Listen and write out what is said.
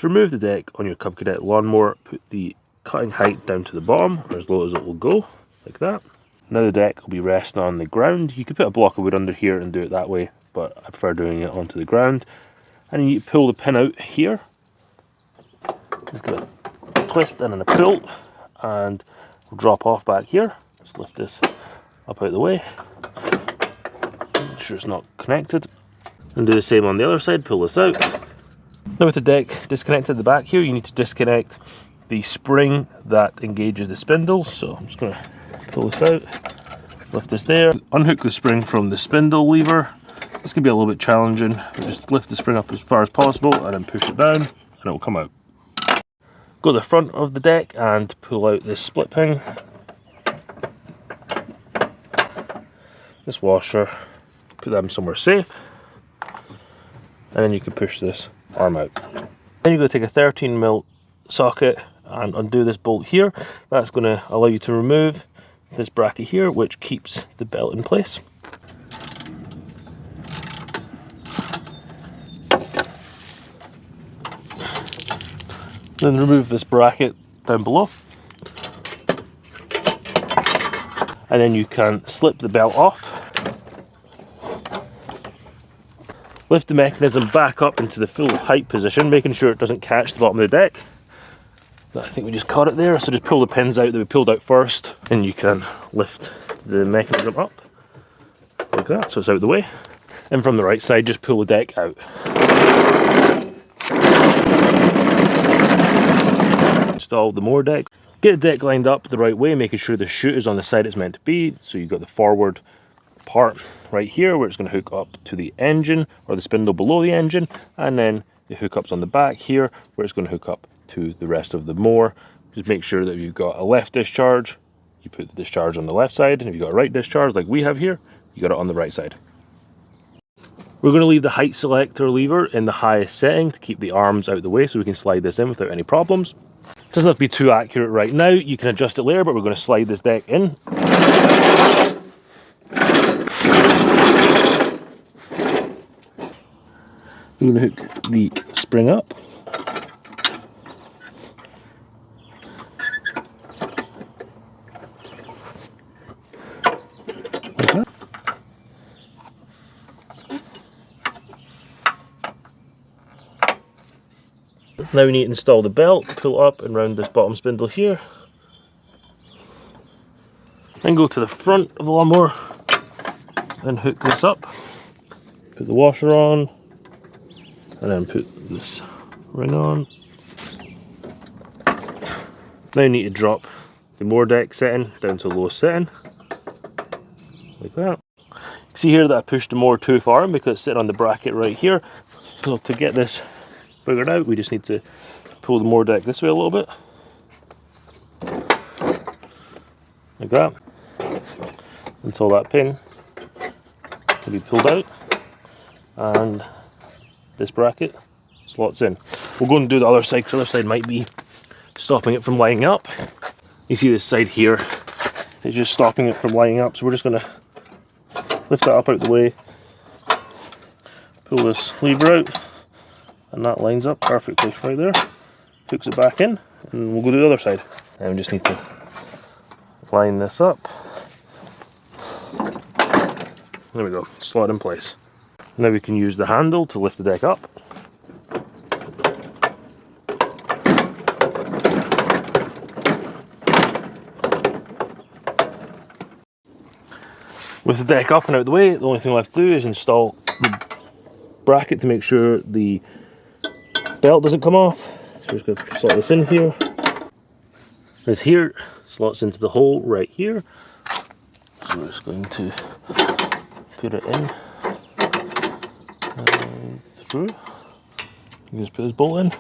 To remove the deck on your Cub Cadet lawnmower, put the cutting height down to the bottom, or as low as it will go, like that. Now the deck will be resting on the ground. You could put a block of wood under here and do it that way, but I prefer doing it onto the ground. And you pull the pin out here. Just give it a twist and then a pull, and it'll drop off back here. Just lift this up out of the way. Make sure it's not connected. And do the same on the other side, pull this out. Now with the deck disconnected at the back here, you need to disconnect the spring that engages the spindle. So I'm just going to pull this out, lift this there, unhook the spring from the spindle lever. This can be a little bit challenging, but just lift the spring up as far as possible and then push it down and it will come out. Go to the front of the deck and pull out this split pin. This washer, put them somewhere safe, and then you can push this arm out. Then you're going to take a 13mm socket and undo this bolt here. That's going to allow you to remove this bracket here, which keeps the belt in place. Then remove this bracket down below, and then you can slip the belt off. Lift the mechanism back up into the full height position, making sure it doesn't catch the bottom of the deck. I think we just caught it there, so just pull the pins out that we pulled out first, and you can lift the mechanism up like that, so it's out of the way. And from the right side, just pull the deck out. Install the mower deck. Get the deck lined up the right way, making sure the chute is on the side it's meant to be. So you've got the forward part right here where it's going to hook up to the engine or the spindle below the engine, and then the hookups on the back here where it's going to hook up to the rest of the mower. Just make sure that if you've got a left discharge, you put the discharge on the left side, and if you've got a right discharge like we have here, you got it on the right side. We're going to leave the height selector lever in the highest setting to keep the arms out of the way so we can slide this in without any problems. It doesn't have to be too accurate right now, you can adjust it later, but we're going to slide this deck in. We're going to hook the spring up. Like that. Now we need to install the belt, pull up and round this bottom spindle here. Then go to the front of the lawnmower and hook this up. Put the washer on, and then put this ring on. Now you need to drop the mower deck setting down to the lowest setting, like that. You can see here that I pushed the mower too far in because it's sitting on the bracket right here. So to get this figured out, we just need to pull the mower deck this way a little bit, like that, until that pin can be pulled out and this bracket slots in. We'll go and do the other side because the other side might be stopping it from lining up. You see this side here, it's just stopping it from lining up, so we're just going to lift that up out the way, pull this lever out, and that lines up perfectly right there. Hooks it back in, and we'll go to the other side. And we just need to line this up. There we go, slot in place. Now we can use the handle to lift the deck up. With the deck up and out of the way, the only thing left to do is install the bracket to make sure the belt doesn't come off. So we're just going to slot this in here. This here slots into the hole right here. So we're just going to put it in and through. You just put this bolt in.